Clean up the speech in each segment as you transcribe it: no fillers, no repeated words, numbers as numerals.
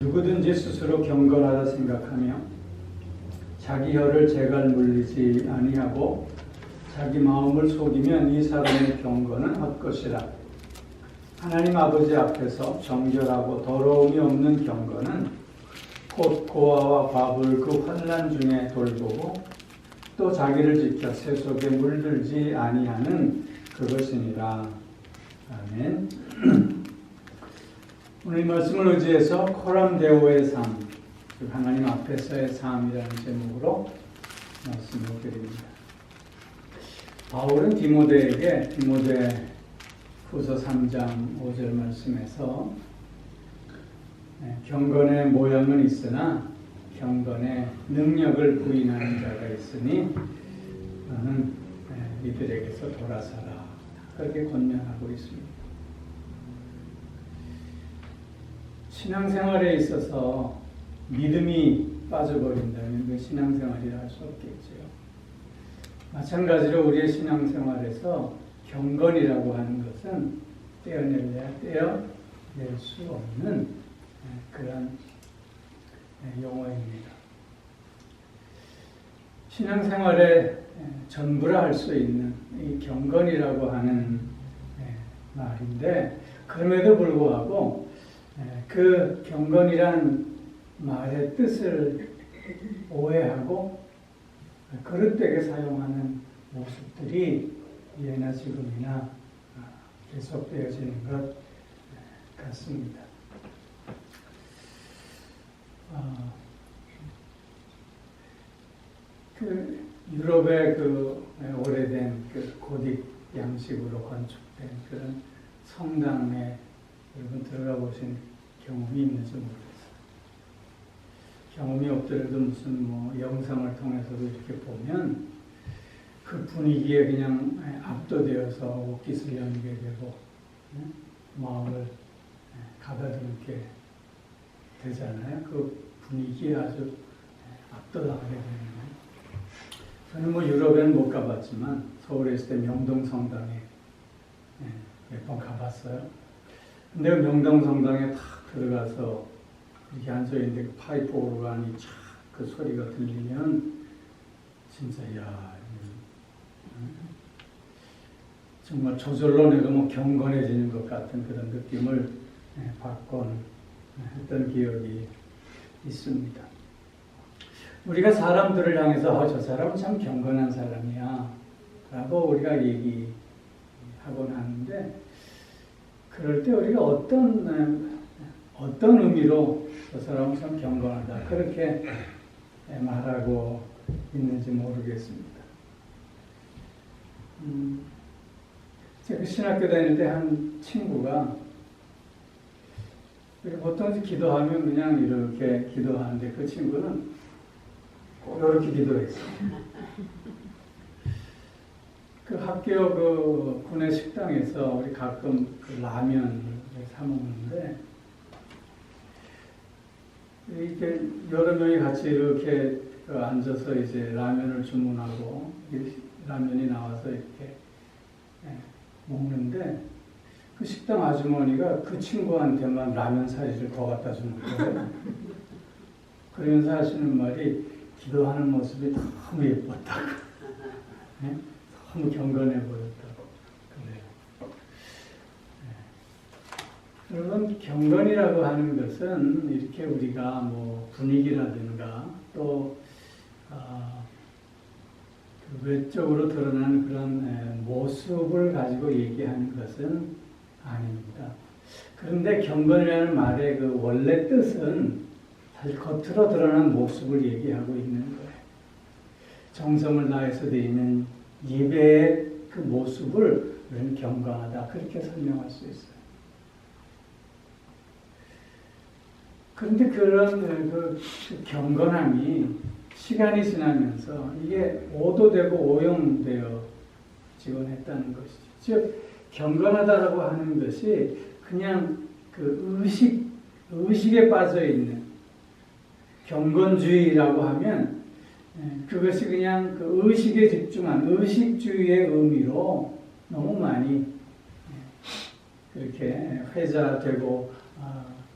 누구든지 스스로 경건하다 생각하며 자기 혀를 재갈 물리지 아니하고 자기 마음을 속이면 이 사람의 경건은 헛것이라. 하나님 아버지 앞에서 정결하고 더러움이 없는 경건은 곧 고아와 밥을 그 환난 중에 돌보고 또 자기를 지켜 새 속에 물들지 아니하는 그것이니라. 아멘. 오늘 이 말씀을 의지해서 코람데오의 삶, 즉 하나님 앞에서의 삶이라는 제목으로 말씀을 드립니다. 바울은 디모데에게 디모데 후서 3장 5절 말씀에서 경건의 모양은 있으나 경건의 능력을 부인하는 자가 있으니 너는 이들에게서 돌아서라, 그렇게 권면하고 있습니다. 신앙생활에 있어서 믿음이 빠져버린다면 그 신앙생활이라 할 수 없겠죠. 마찬가지로 우리의 신앙생활에서 경건이라고 하는 것은 떼어낼 수 없는 그런 용어입니다. 신앙생활의 전부라 할 수 있는 이 경건이라고 하는 말인데, 그럼에도 불구하고 그 경건이란 말의 뜻을 오해하고 그릇되게 사용하는 모습들이 예나 지금이나 계속되어지는 것 같습니다. 그 유럽의 그 오래된 그 고딕 양식으로 건축된 그런 성당에 여러분 들어가 보신 경험이 있는지 모르겠어요. 경험이 없더라도 무슨 영상을 통해서도 이렇게 보면 그 분위기에 그냥 압도되어서 옷깃을 연게 되고 마음을 가다듬게 되잖아요. 그 분위기에 아주 압도당하게 되는 거예요. 저는 유럽에는 못 가봤지만 서울에 있을 때 명동성당에 몇 번 가봤어요. 근데 명동성당에 탁 들어가서 이렇게 앉아있는데 그 파이프 오르간이 촥 그 소리가 들리면 진짜 정말 저절로 내가 경건해지는 것 같은 그런 느낌을 받곤 했던 기억이 있습니다. 우리가 사람들을 향해서 저 사람은 참 경건한 사람이야 라고 우리가 얘기하곤 하는데, 그럴 때 우리가 어떤 의미로 저 사람은 참 경건하다 그렇게 말하고 있는지 모르겠습니다. 제가 신학교 다닐 때 한 친구가 보통 기도하면 그냥 이렇게 기도하는데 그 친구는 꼭 이렇게 기도했어요. 그 학교 그 구내 식당에서 우리 가끔 그 라면을 사 먹는데, 이렇게 여러 명이 같이 이렇게 앉아서 이제 라면을 주문하고 라면이 나와서 이렇게 먹는데, 그 식당 아주머니가 그 친구한테만 라면 사리를 더 갖다 주는 거예요. 그러면서 하시는 말이 기도하는 모습이 너무 예뻤다고, 너무 경건해 보였다고 그래요. 여러분, 경건이라고 하는 것은 이렇게 우리가 분위기라든가 또 외적으로 드러나는 그런 모습을 가지고 얘기하는 것은 아닙니다. 그런데 경건이라는 말의 그 원래 뜻은 사실 겉으로 드러나는 모습을 얘기하고 있는 거예요. 정성을 다해서 되어 있는 예배의 그 모습을 우리는 경건하다 그렇게 설명할 수 있어요. 그런데 그런 그 경건함이 시간이 지나면서 이게 오도되고 오용되어지곤 했다는 것이죠. 즉 경건하다라고 하는 것이 그냥 그 의식에 빠져 있는 경건주의라고 하면 그것이 그냥 그 의식에 집중한 의식주의의 의미로 너무 많이 그렇게 회자되고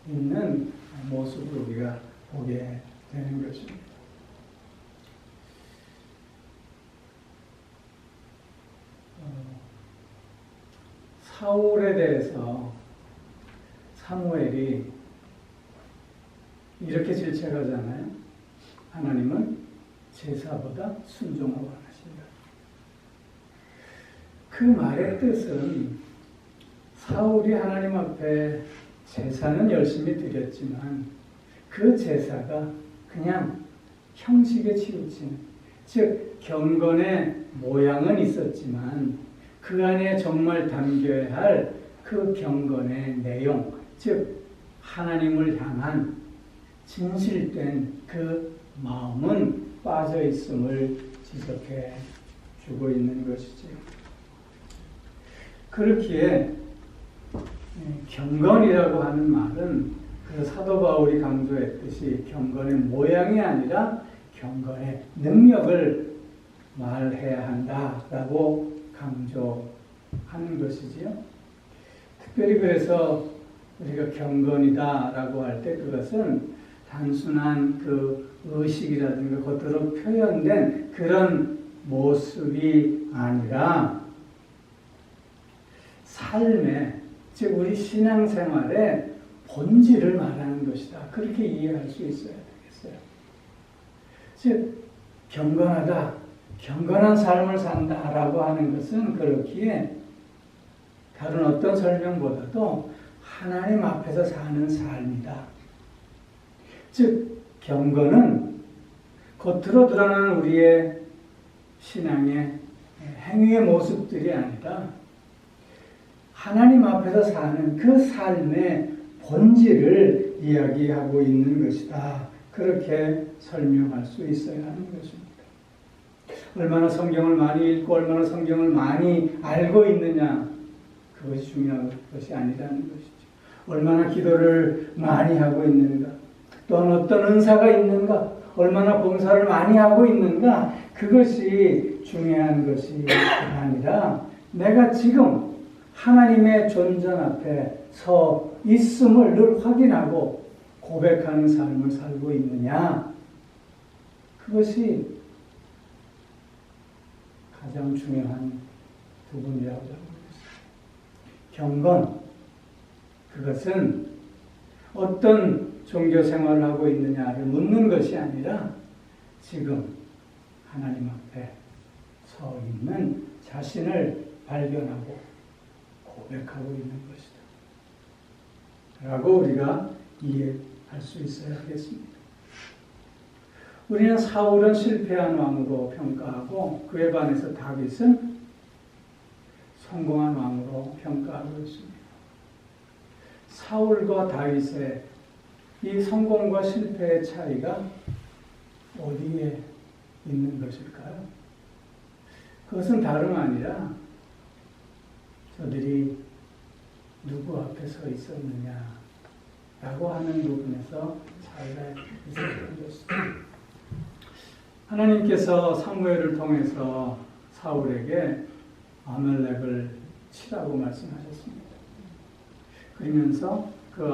있는 모습을 우리가 보게 되는 것입니다. 사울에 대해서 사무엘이 이렇게 질책하잖아요. 하나님은 제사보다 순종을 원하신다. 그 말의 뜻은 사울이 하나님 앞에 제사는 열심히 드렸지만 그 제사가 그냥 형식에 치우친, 즉 경건의 모양은 있었지만 그 안에 정말 담겨야 할 그 경건의 내용, 즉 하나님을 향한 진실된 그 마음은 빠져 있음을 지적해 주고 있는 것이지요. 그렇기에 경건이라고 하는 말은 그 사도 바울이 강조했듯이 경건의 모양이 아니라 경건의 능력을 말해야 한다라고 강조하는 것이지요. 특별히 그래서 우리가 경건이다라고 할 때 그것은 단순한 그 의식이라든가 겉으로 표현된 그런 모습이 아니라 삶의, 즉 우리 신앙생활의 본질을 말하는 것이다. 그렇게 이해할 수 있어야 되겠어요. 즉 경건하다, 경건한 삶을 산다라고 하는 것은 그렇기에 다른 어떤 설명보다도 하나님 앞에서 사는 삶이다. 즉 경건은 겉으로 드러나는 우리의 신앙의 행위의 모습들이 아니라 하나님 앞에서 사는 그 삶의 본질을 이야기하고 있는 것이다. 그렇게 설명할 수 있어야 하는 것입니다. 얼마나 성경을 많이 읽고 얼마나 성경을 많이 알고 있느냐, 그것이 중요한 것이 아니라는 것이죠. 얼마나 기도를 많이 하고 있는가, 또한 어떤 은사가 있는가, 얼마나 봉사를 많이 하고 있는가, 그것이 중요한 것이 아니라 내가 지금 하나님의 존전 앞에 서 있음을 늘 확인하고 고백하는 삶을 살고 있느냐, 그것이 가장 중요한 부분이라고 합니다. 경건, 그것은 어떤 종교 생활을 하고 있느냐를 묻는 것이 아니라 지금 하나님 앞에 서 있는 자신을 발견하고 고백하고 있는 것이다 라고 우리가 이해할 수 있어야 하겠습니다. 우리는 사울은 실패한 왕으로 평가하고 그에 반해서 다윗은 성공한 왕으로 평가하고 있습니다. 사울과 다윗의 이 성공과 실패의 차이가 어디에 있는 것일까요? 그것은 다름 아니라 저들이 누구 앞에 서 있었느냐라고 하는 부분에서 차이가 있었던 것입니다. 하나님께서 사무엘을 통해서 사울에게 아멜렉을 치라고 말씀하셨습니다. 그러면서 그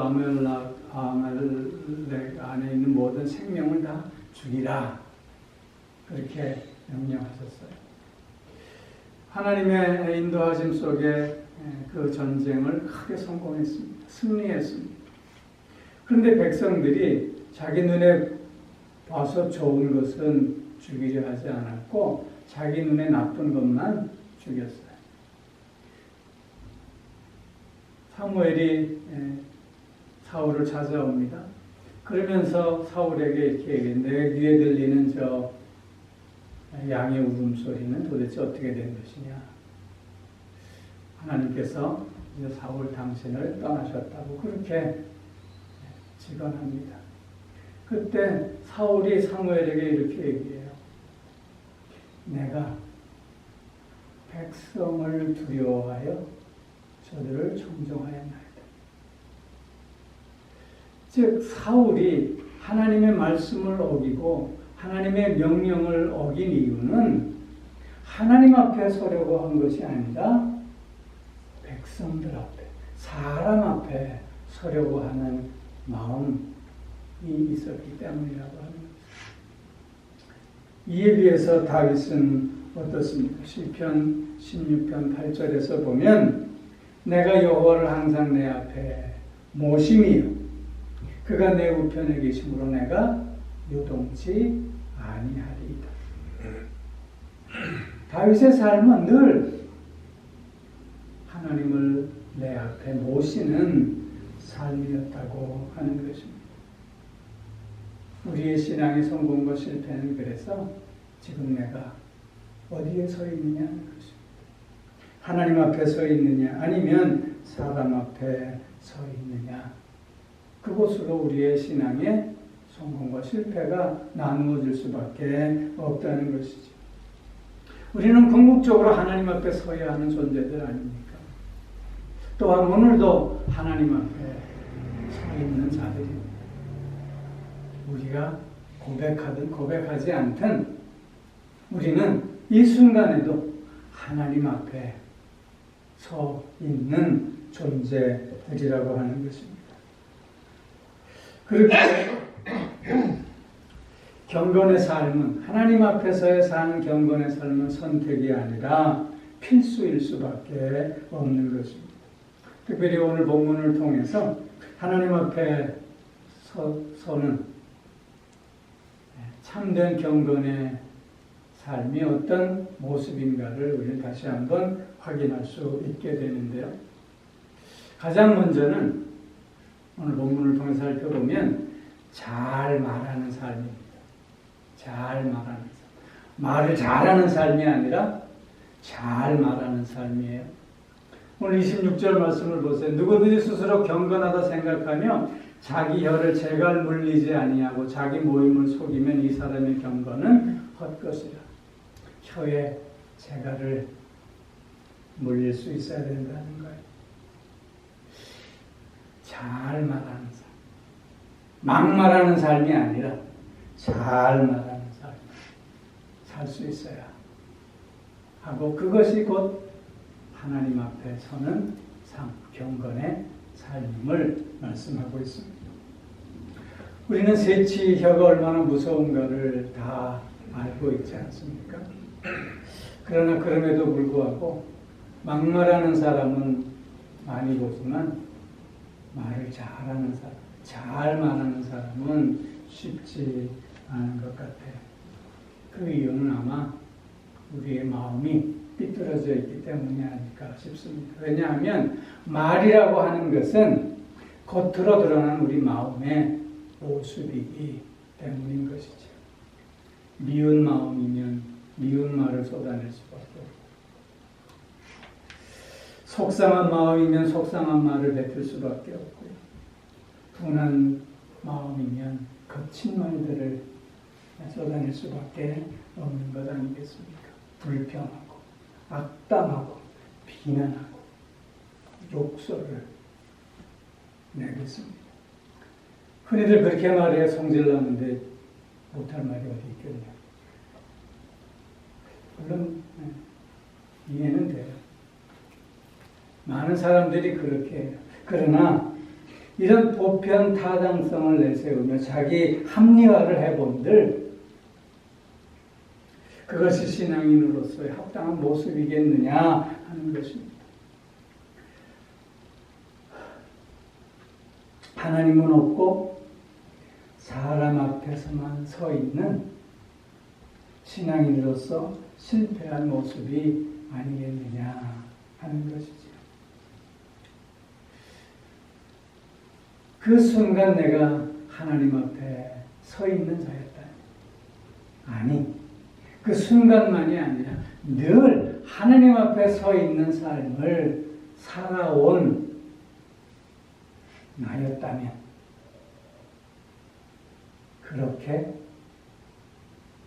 아멜렉 안에 있는 모든 생명을 다 죽이라, 그렇게 명령하셨어요. 하나님의 인도하심 속에 그 전쟁을 크게 성공했습니다. 승리했습니다. 그런데 백성들이 자기 눈에 봐서 좋은 것은 죽이려 하지 않았고 자기 눈에 나쁜 것만 죽였어요. 사무엘이 사울을 찾아옵니다. 그러면서 사울에게 이렇게 얘기해요. 내 귀에 들리는 저 양의 울음소리는 도대체 어떻게 된 것이냐. 하나님께서 이제 사울 당신을 떠나셨다고 그렇게 직언합니다. 그때 사울이 사무엘에게 이렇게 얘기해요. 내가 백성을 두려워하여 저들을 청종하였나이다. 즉 사울이 하나님의 말씀을 어기고 하나님의 명령을 어긴 이유는 하나님 앞에 서려고 한 것이 아니라 백성들 앞에, 사람 앞에 서려고 하는 마음, 있었기 때문이라고 합니다. 이에 비해서 다윗은 어떻습니까? 시편 16편 8절에서 보면 내가 여호와를 항상 내 앞에 모심이요 그가 내 우편에 계심으로 내가 요동치 아니하리이다. 다윗의 삶은 늘 하나님을 내 앞에 모시는 삶이었다고 하는 것입니다. 우리의 신앙의 성공과 실패는 그래서 지금 내가 어디에 서 있느냐 하는 것입니다. 하나님 앞에 서 있느냐 아니면 사람 앞에 서 있느냐 그곳으로 우리의 신앙의 성공과 실패가 나누어질 수밖에 없다는 것이죠. 우리는 궁극적으로 하나님 앞에 서야 하는 존재들 아닙니까? 또한 오늘도 하나님 앞에 서 있는 자들입니다. 우리가 고백하든 고백하지 않든 우리는 이 순간에도 하나님 앞에 서 있는 존재들이라고 하는 것입니다. 그렇게 경건의 삶은 하나님 앞에서의 사는 경건의 삶은 선택이 아니라 필수일 수밖에 없는 것입니다. 특별히 오늘 본문을 통해서 하나님 앞에 서는 참된 경건의 삶이 어떤 모습인가를 우리는 다시 한번 확인할 수 있게 되는데요. 가장 먼저는 오늘 본문을 통해서 살펴보면 잘 말하는 삶입니다. 잘 말하는 삶. 말을 잘하는 삶이 아니라 잘 말하는 삶이에요. 오늘 26절 말씀을 보세요. 누구든지 스스로 경건하다 생각하며 자기 혀를 재갈 물리지 아니하고 자기 모임을 속이면 이 사람의 경건은 헛것이라. 혀에 재갈을 물릴 수 있어야 된다는 거예요. 잘 말하는 삶. 막 말하는 삶이 아니라 잘 말하는 삶. 살 수 있어야 하고 그것이 곧 하나님 앞에 서는 삶, 경건의 삶임을 말씀하고 있습니다. 우리는 셋이 혀가 얼마나 무서운가를 다 알고 있지 않습니까? 그러나 그럼에도 불구하고 막말하는 사람은 많이 보지만 말을 잘하는 사람, 잘 말하는 사람은 쉽지 않은 것 같아요. 그 이유는 아마 우리의 마음이 삐뚤어져 있기 때문이 아닐까 싶습니다. 왜냐하면 말이라고 하는 것은 겉으로 드러나는 우리 마음의 모습이기 때문인 것이죠. 미운 마음이면 미운 말을 쏟아낼 수밖에 없고 속상한 마음이면 속상한 말을 뱉을 수밖에 없고요. 분한 마음이면 거친 말들을 쏟아낼 수밖에 없는 것 아니겠습니까? 불평하고 악담하고 비난하고 욕설을 내겠습니다. 흔히들 그렇게 말해야 성질나는데 못할 말이 어디 있겠냐. 물론 이해는 돼요. 많은 사람들이 그렇게 해요. 그러나 이런 보편 타당성을 내세우며 자기 합리화를 해본들 그것이 신앙인으로서의 합당한 모습이겠느냐 하는 것입니다. 하나님은 없고 사람 앞에서만 서 있는 신앙인으로서 실패한 모습이 아니겠느냐 하는 것이죠. 그 순간 내가 하나님 앞에 서 있는 자였다. 아니, 그 순간만이 아니라 늘 하나님 앞에 서 있는 삶을 살아온 나였다면 그렇게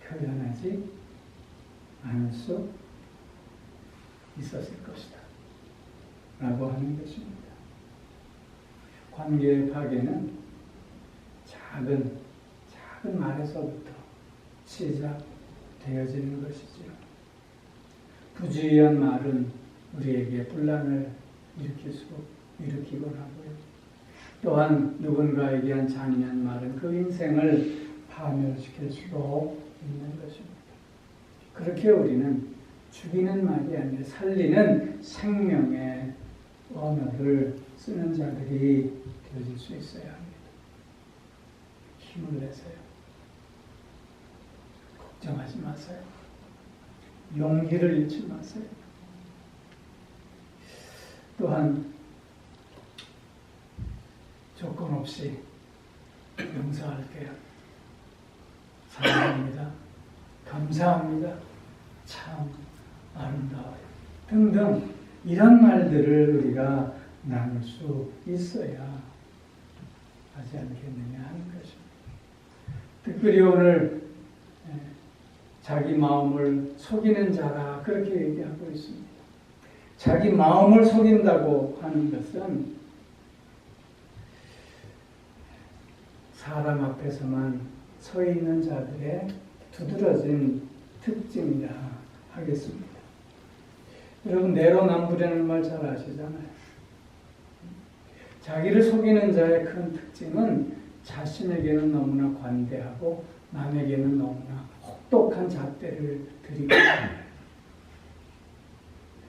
표현하지 않을 수 있었을 것이다. 라고 하는 것입니다. 관계의 파괴는 작은 말에서부터 시작되어지는 것이죠. 부주의한 말은 우리에게 분란을 일으키곤 하고요. 또한 누군가에게 한 잔인한 말은 그 인생을 파멸시킬 수도 있는 것입니다. 그렇게 우리는 죽이는 말이 아니라 살리는 생명의 언어를 쓰는 자들이 되어질 수 있어야 합니다. 힘을 내세요. 걱정하지 마세요. 용기를 잃지 마세요. 또한 조건 없이 용서할게요. 사랑합니다. 감사합니다. 참 아름다워요. 등등 이런 말들을 우리가 나눌 수 있어야 하지 않겠느냐 하는 것입니다. 특별히 오늘 자기 마음을 속이는 자라 그렇게 얘기하고 있습니다. 자기 마음을 속인다고 하는 것은 사람 앞에서만 서 있는 자들의 두드러진 특징이라 하겠습니다. 여러분 내로남불이라는 말 잘 아시잖아요. 자기를 속이는 자의 큰 특징은 자신에게는 너무나 관대하고 남에게는 너무나 혹독한 잣대를 들이고 있습니다.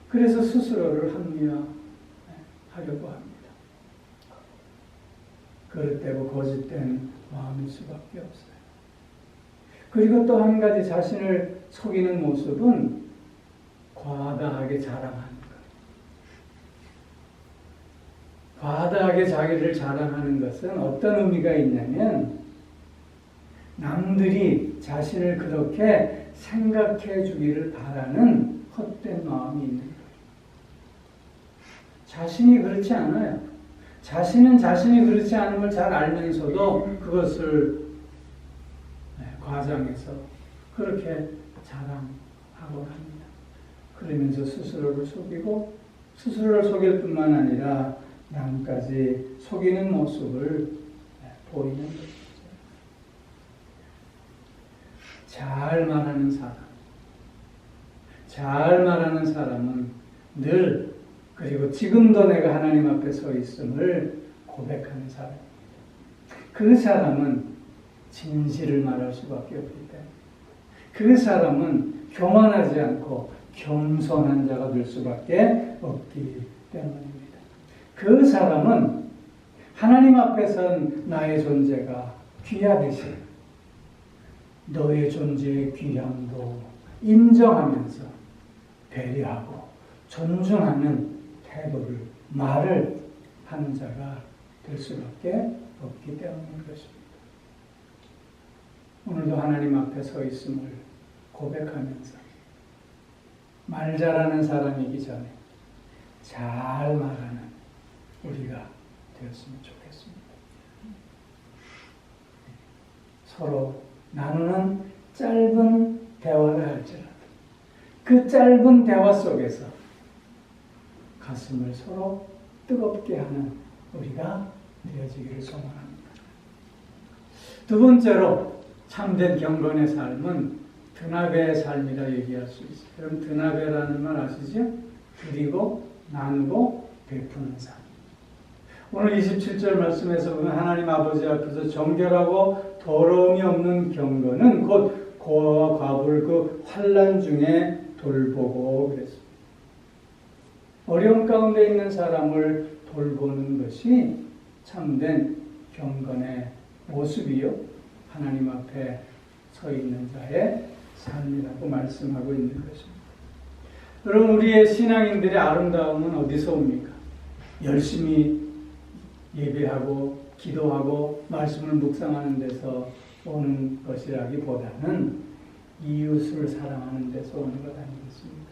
그래서 스스로를 합리화하려고 합니다. 그릇되고 거짓된 마음일 수밖에 없어요. 그리고 또 한 가지 자신을 속이는 모습은 과다하게 자랑하는 것. 과다하게 자기를 자랑하는 것은 어떤 의미가 있냐면 남들이 자신을 그렇게 생각해 주기를 바라는 헛된 마음이 있는 거예요. 자신이 그렇지 않아요. 자신은 자신이 그렇지 않은 걸 잘 알면서도 그것을 과장해서 그렇게 자랑하고 합니다. 그러면서 스스로를 속이고 스스로를 속일 뿐만 아니라 남까지 속이는 모습을 보이는 것이죠. 잘 말하는 사람은 늘 그리고 지금도 내가 하나님 앞에 서 있음을 고백하는 사람입니다. 그 사람은 진실을 말할 수밖에 없기 때문에 그 사람은 교만하지 않고 겸손한 자가 될 수밖에 없기 때문입니다. 그 사람은 하나님 앞에선 나의 존재가 귀하듯이 너의 존재의 귀함도 인정하면서 배려하고 존중하는 태도를, 말을 하는 자가 될 수밖에 없기 때문인 것입니다. 오늘도 하나님 앞에 서 있음을 고백하면서 말 잘하는 사람이기 전에 잘 말하는 우리가 되었으면 좋겠습니다. 서로 나누는 짧은 대화를 할지라도 그 짧은 대화 속에서 가슴을 서로 뜨겁게 하는 우리가 되어지기를 소망합니다. 두 번째로 참된 경건의 삶은 드나베의 삶이라 얘기할 수 있어요. 여러분 드나베라는 말 아시죠? 드리고 나누고 베푸는 삶. 오늘 27절 말씀에서 보면 하나님 아버지 앞에서 정결하고 더러움이 없는 경건은 곧 고아와 과부를 그 환난 중에 돌보고 그랬습니다. 어려움 가운데 있는 사람을 돌보는 것이 참된 경건의 모습이요. 하나님 앞에 서 있는 자의 삶이라고 말씀하고 있는 것입니다. 여러분 우리의 신앙인들의 아름다움은 어디서 옵니까? 열심히 예배하고 기도하고 말씀을 묵상하는 데서 오는 것이라기보다는 이웃을 사랑하는 데서 오는 것 아니겠습니까?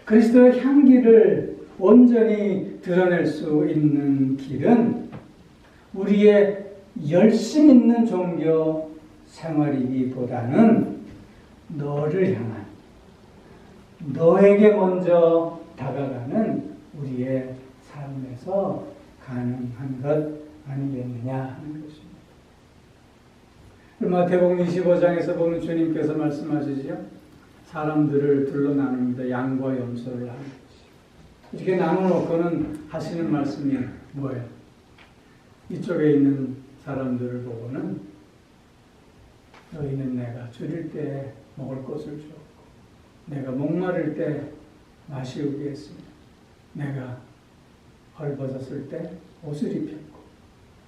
그리스도의 향기를 온전히 드러낼 수 있는 길은 우리의 열심 있는 종교 생활이기보다는 너를 향한, 너에게 먼저 다가가는 우리의 삶에서 가능한 것 아니겠느냐 하는 것입니다. 마태복음 25장에서 보면 주님께서 말씀하시죠. 사람들을 둘로 나눕니다. 양과 염소를 하는 것이. 이렇게 나눠놓고는 하시는 말씀이 뭐예요? 이쪽에 있는 사람들을 보고는 너희는 내가 줄일 때 먹을 것을 주었고 내가 목마를 때 마시우게 했으며 내가 헐벗었을 때 옷을 입혔고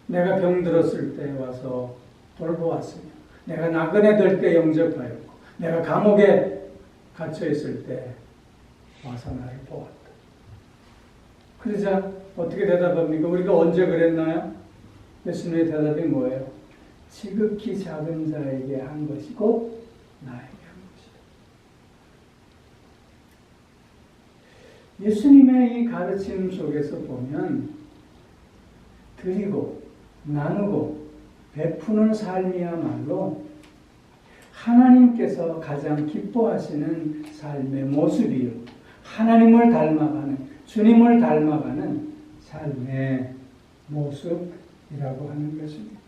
내가 병들었을 때 와서 돌보았으며 내가 나그네 될 때 영접하였고 내가 감옥에 갇혀 있을 때 와서 나를 보았다. 그러자 어떻게 대답합니까? 우리가 언제 그랬나요? 예수님의 대답이 뭐예요? 지극히 작은 자에게 한 것이 곧 나에게 한 것이다. 예수님의 이 가르침 속에서 보면 드리고 나누고 베푸는 삶이야말로 하나님께서 가장 기뻐하시는 삶의 모습이요. 하나님을 닮아가는, 주님을 닮아가는 삶의 모습이라고 하는 것입니다.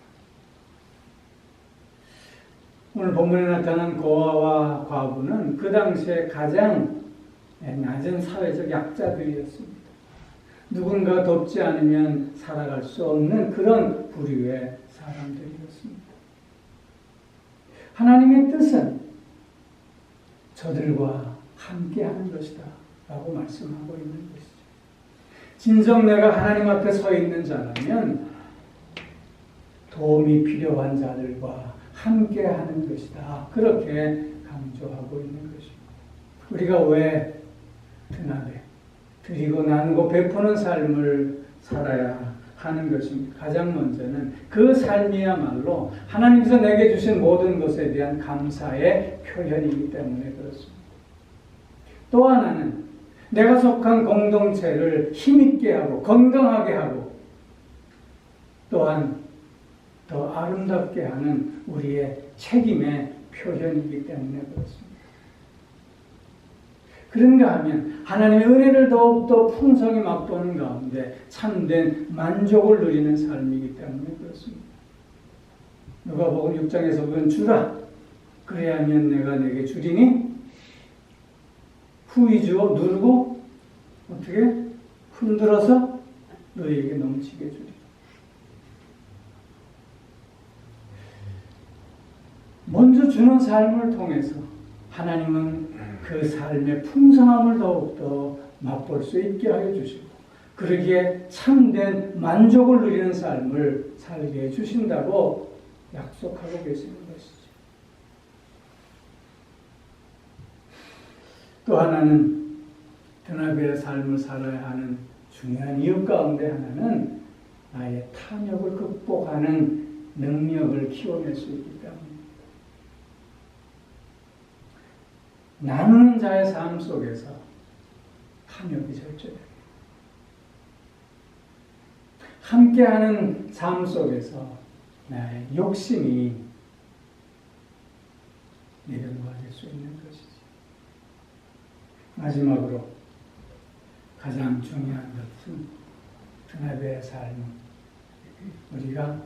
오늘 본문에 나타난 고아와 과부는 그 당시에 가장 낮은 사회적 약자들이었습니다. 누군가 돕지 않으면 살아갈 수 없는 그런 부류의 사람들이었습니다. 하나님의 뜻은 저들과 함께하는 것이다 라고 말씀하고 있는 것이죠. 진정 내가 하나님 앞에 서 있는 자라면 도움이 필요한 자들과 함께하는 것이다. 그렇게 강조하고 있는 것입니다. 우리가 왜 드나베 드리고 나누고 베푸는 삶을 살아야 하는 것입니다. 가장 먼저는 그 삶이야말로 하나님께서 내게 주신 모든 것에 대한 감사의 표현이기 때문에 그렇습니다. 또 하나는 내가 속한 공동체를 힘있게 하고 건강하게 하고 또한 더 아름답게 하는 우리의 책임의 표현이기 때문에 그렇습니다. 그런가 하면 하나님의 은혜를 더욱더 풍성히 맛보는 가운데 참된 만족을 누리는 삶이기 때문에 그렇습니다. 누가복음 6장에서 보면 주라 그래야 하면 내가 내게 주리니 후히 주어 누르고 어떻게 흔들어서 너희에게 넘치게 주리. 먼저 주는 삶을 통해서 하나님은 그 삶의 풍성함을 더욱더 맛볼 수 있게 하여 주시고 그러기에 참된 만족을 누리는 삶을 살게 해주신다고 약속하고 계시는 것이죠. 또 하나는 드나베의 삶을 살아야 하는 중요한 이유 가운데 하나는 나의 탐욕을 극복하는 능력을 키워낼 수 있기 때문입니다. 나누는 자의 삶 속에서 탐욕이 절제됩니다. 함께하는 삶 속에서 나의 욕심이 내려놓아질 수 있는 것이지. 마지막으로 가장 중요한 것은 드나베의 삶은 우리가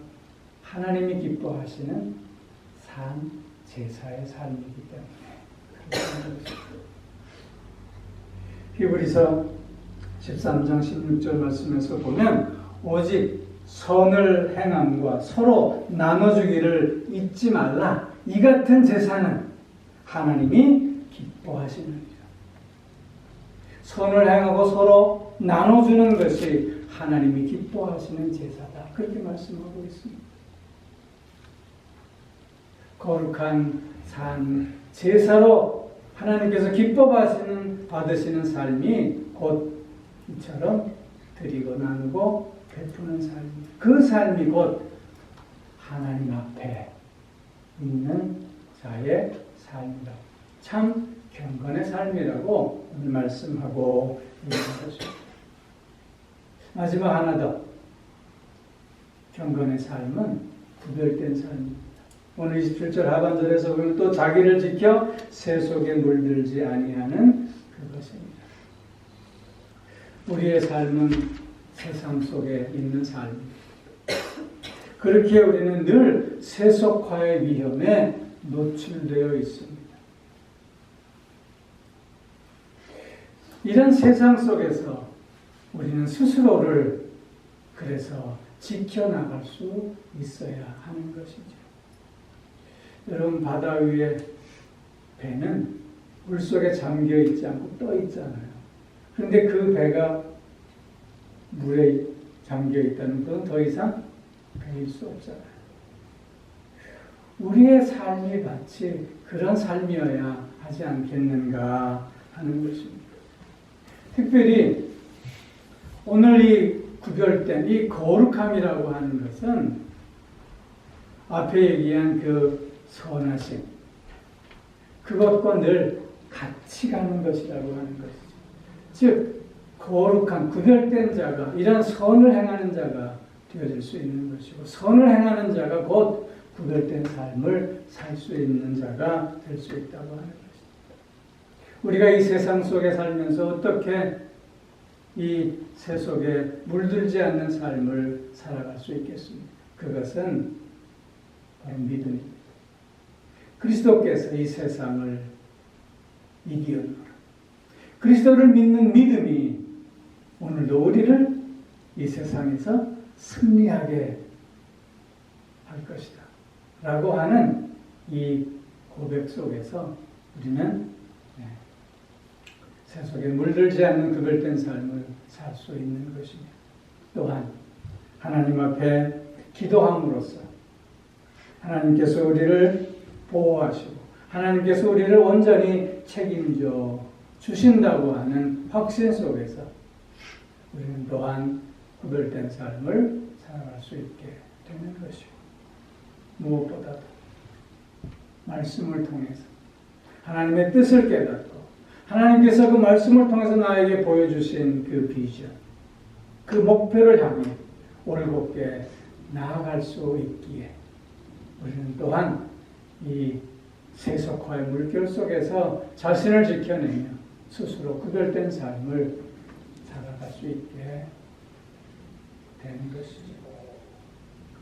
하나님이 기뻐하시는 산 제사의 삶이기 때문에 히브리서 13장 16절 말씀에서 보면 오직 선을 행함과 서로 나눠주기를 잊지 말라. 이 같은 제사는 하나님이 기뻐하시느니라. 선을 행하고 서로 나눠주는 것이 하나님이 기뻐하시는 제사다. 그렇게 말씀하고 있습니다. 거룩한 산 제사로 하나님께서 받으시는 삶이 곧 이처럼 드리고 나누고 베푸는 삶입니다. 그 삶이 곧 하나님 앞에 있는 자의 삶이다. 참 경건의 삶이라고 오늘 말씀하고 있는 것입니다. 마지막 하나 더. 경건의 삶은 구별된 삶입니다. 오늘 27절 하반절에서 보면 또 자기를 지켜 새 속에 물들지 아니하는 그것입니다. 우리의 삶은 세상 속에 있는 삶입니다. 그렇게 우리는 늘 세속화의 위험에 노출되어 있습니다. 이런 세상 속에서 우리는 스스로를 그래서 지켜나갈 수 있어야 하는 것이죠. 여러분, 바다 위에 배는 물속에 잠겨 있지 않고 떠 있잖아요. 그런데 그 배가 물에 잠겨 있다는 건 더 이상 배일 수 없잖아요. 우리의 삶이 마치 그런 삶이어야 하지 않겠는가 하는 것입니다. 특별히 오늘 이 구별된 이 거룩함이라고 하는 것은 앞에 얘기한 그 선하심, 그것과 늘 같이 가는 것이라고 하는 것이죠. 즉 거룩한 구별된 자가 이런 선을 행하는 자가 되어질 수 있는 것이고, 선을 행하는 자가 곧 구별된 삶을 살 수 있는 자가 될 수 있다고 하는 것입니다. 우리가 이 세상 속에 살면서 어떻게 이 새 속에 물들지 않는 삶을 살아갈 수 있겠습니까? 그것은 바로 믿음입니다. 그리스도께서 이 세상을 이기었노라. 그리스도를 믿는 믿음이 오늘도 우리를 이 세상에서 승리하게 할 것이다 라고 하는 이 고백 속에서 우리는 새 속에 물들지 않는 구별된 삶을 살 수 있는 것이며, 또한 하나님 앞에 기도함으로써 하나님께서 우리를 보호하시고 하나님께서 우리를 온전히 책임져 주신다고 하는 확신 속에서 우리는 또한 구별된 삶을 살아갈 수 있게 되는 것이고, 무엇보다도 말씀을 통해서 하나님의 뜻을 깨닫고 하나님께서 그 말씀을 통해서 나에게 보여주신 그 비전, 그 목표를 향해 올곧게 나아갈 수 있기에 우리는 또한 이 세속화의 물결 속에서 자신을 지켜내며 스스로 구별된 삶을 살아갈 수 있게 되는 것이죠.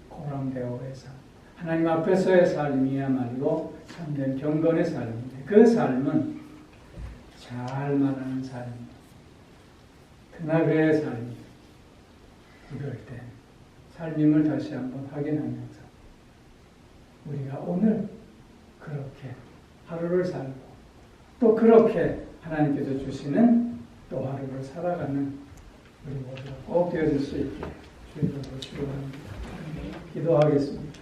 고람대오의 삶, 하나님 앞에서의 삶이야말로 참된 경건의 삶인데, 그 삶은 잘 말하는 삶이에요. 그나그의 삶이 구별된 삶임을 다시 한번 확인하면서 우리가 오늘 그렇게 하루를 살고 또 그렇게 하나님께서 주시는 또 하루를 살아가는 우리 모두가 꼭 되어질 수 있게 주님으로 축원합니다. 기도하겠습니다.